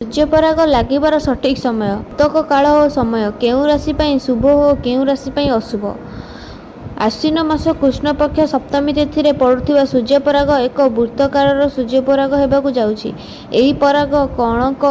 ସୂର୍ଯ୍ୟପରାଗ ଲାଗିବାର ସଠିକ୍ ସମୟ, ମୁକ୍ତକ କାଳ ଓ ସମୟ କେଉଁ ରାଶି ପାଇଁ ଶୁଭ ଓ କେଉଁ ରାଶି ପାଇଁ ଅଶୁଭ। ଆଶ୍ୱିନ ମାସ କୃଷ୍ଣପକ୍ଷ ସପ୍ତମୀ ତିଥିରେ ପଡ଼ୁଥିବା ସୂର୍ଯ୍ୟପରାଗ ଏକ ବୃତ୍ତାକାରର ସୂର୍ଯ୍ୟପରାଗ ହେବାକୁ ଯାଉଛି। ଏହି ପରାଗ କଣକ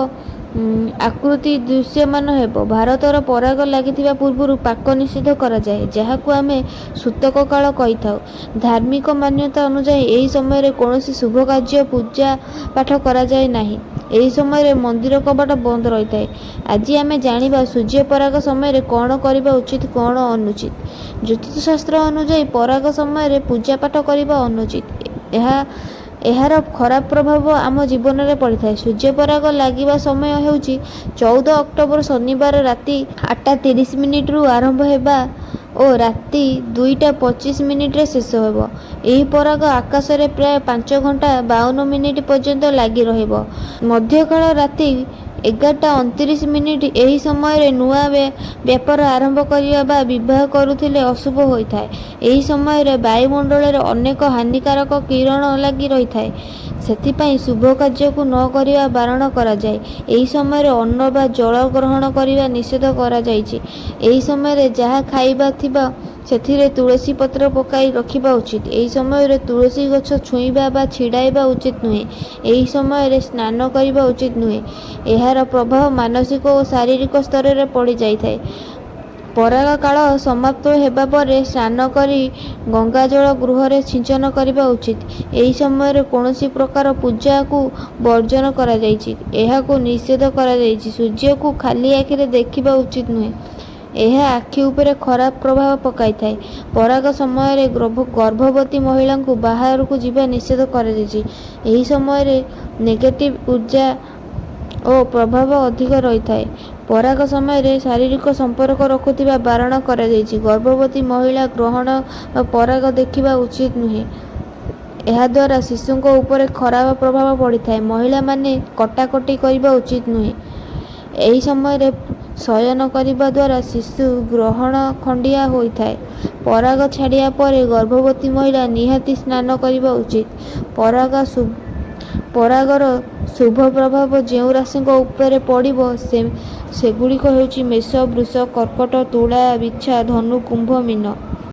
ଆକୃତି ଦୃଶ୍ୟମାନ ହେବ। ଭାରତର ପରାଗ ଲାଗିଥିବା ପୂର୍ବରୁ ପାକ ନିଷେଧ କରାଯାଏ, ଯାହାକୁ ଆମେ ସୂତକ କାଳ କହିଥାଉ। ଧାର୍ମିକ ମାନ୍ୟତା ଅନୁଯାୟୀ ଏହି ସମୟରେ କୌଣସି ଶୁଭ କାର୍ଯ୍ୟ ପୂଜା ପାଠ କରାଯାଏ ନାହିଁ। ଏହି ସମୟରେ ମନ୍ଦିର କବାଟ ବନ୍ଦ ରହିଥାଏ। ଆଜି ଆମେ ଜାଣିବା ସୂର୍ଯ୍ୟପରାଗ ସମୟରେ କ'ଣ କରିବା ଉଚିତ, କ'ଣ ଅନୁଚିତ। ଜ୍ୟୋତିଷଶାସ୍ତ୍ର ଅନୁଯାୟୀ ପରାଗ ସମୟରେ ପୂଜାପାଠ କରିବା ଅନୁଚିତ। ଏହାର ଖରାପ ପ୍ରଭାବ ଆମ ଜୀବନରେ ପଡ଼ିଥାଏ। ସୂର୍ଯ୍ୟପରାଗ ଲାଗିବା ସମୟ ହେଉଛି 14 ଅକ୍ଟୋବର ଶନିବାର ରାତି 8:30ରୁ ଆରମ୍ଭ ହେବା ଓ ରାତି 2:25ରେ ଶେଷ ହେବ। ଏହି ପରାଗ ଆକାଶରେ ପ୍ରାୟ 5 ଘଣ୍ଟା 52 ମିନିଟ୍ ପର୍ଯ୍ୟନ୍ତ ଲାଗି ରହିବ। ମଧ୍ୟକାଳ ରାତି 11:29। ଏହି ସମୟରେ ନୂଆ ବ୍ୟାପାର ଆରମ୍ଭ କରିବା ବା ବିବାହ କରୁଥିଲେ ଅଶୁଭ ହୋଇଥାଏ। ଏହି ସମୟରେ ବାୟୁମଣ୍ଡଳରେ ଅନେକ ହାନିକାରକ କିରଣ ଲାଗି ରହିଥାଏ। ସେଥିପାଇଁ ଶୁଭ କାର୍ଯ୍ୟକୁ ନ କରିବା ବାରଣ କରାଯାଏ। ଏହି ସମୟରେ ଅନ୍ନ ବା ଜଳ ଗ୍ରହଣ କରିବା ନିଷେଧ କରାଯାଇଛି। ଏହି ସମୟରେ ଯାହା ଖାଇବା ଥିବ ସେଥିରେ ତୁଳସୀ ପତ୍ର ପକାଇ ରଖିବା ଉଚିତ। ଏହି ସମୟରେ ତୁଳସୀ ଗଛ ଛୁଇଁବା ବା ଛିଡ଼ାଇବା ଉଚିତ ନୁହେଁ। ଏହି ସମୟରେ ସ୍ନାନ କରିବା ଉଚିତ ନୁହେଁ। ଏହାର ପ୍ରଭାବ ମାନସିକ ଓ ଶାରୀରିକ ସ୍ତରରେ ପଡ଼ିଯାଇଥାଏ। ପରାଗ କାଳ ସମାପ୍ତ ହେବା ପରେ ସ୍ନାନ କରି ଗଙ୍ଗାଜଳ ଗୃହରେ ସିଞ୍ଚନ କରିବା ଉଚିତ। ଏହି ସମୟରେ କୌଣସି ପ୍ରକାର ପୂଜାକୁ ବର୍ଜନ କରାଯାଇଛି। ଏହାକୁ ନିଷେଧ କରାଯାଇଛି। ସୂର୍ଯ୍ୟକୁ ଖାଲି ଆଖିରେ ଦେଖିବା ଉଚିତ ନୁହେଁ। ଏହା ଆଖି ଉପରେ ଖରାପ ପ୍ରଭାବ ପକାଇଥାଏ। ପରାଗ ସମୟରେ ଗର୍ଭବତୀ ମହିଳାଙ୍କୁ ବାହାରକୁ ଯିବା ନିଷେଧ କରାଯାଇଛି। ଏହି ସମୟରେ ନେଗେଟିଭ ଉର୍ଜା ଓ ପ୍ରଭାବ ଅଧିକ ରହିଥାଏ। ପରାଗ ସମୟରେ ଶାରୀରିକ ସମ୍ପର୍କ ରଖୁଥିବା ବାରଣ କରାଯାଇଛି। ଗର୍ଭବତୀ ମହିଳା ଗ୍ରହଣ ବା ପରାଗ ଦେଖିବା ଉଚିତ ନୁହେଁ। ଏହାଦ୍ୱାରା ଶିଶୁଙ୍କ ଉପରେ ଖରାପ ପ୍ରଭାବ ପଡ଼ିଥାଏ। ମହିଳାମାନେ କଟାକଟି କରିବା ଉଚିତ ନୁହେଁ। ଏହି ସମୟରେ ଶୟନ କରିବା ଦ୍ୱାରା ଶିଶୁ ଗ୍ରହଣ ଖଣ୍ଡିଆ ହୋଇଥାଏ। ପରାଗ ଛାଡ଼ିବା ପରେ ଗର୍ଭବତୀ ମହିଳା ନିହାତି ସ୍ନାନ କରିବା ଉଚିତ। ପରାଗର ଶୁଭ ପ୍ରଭାବ ଯେଉଁ ରାଶିଙ୍କ ଉପରେ ପଡ଼ିବ ସେଗୁଡ଼ିକ ହେଉଛି ମେଷ, ବୃଷ, କର୍କଟ, ତୁଳା, ବିଛା, ଧନୁ, କୁମ୍ଭ, ମୀନ।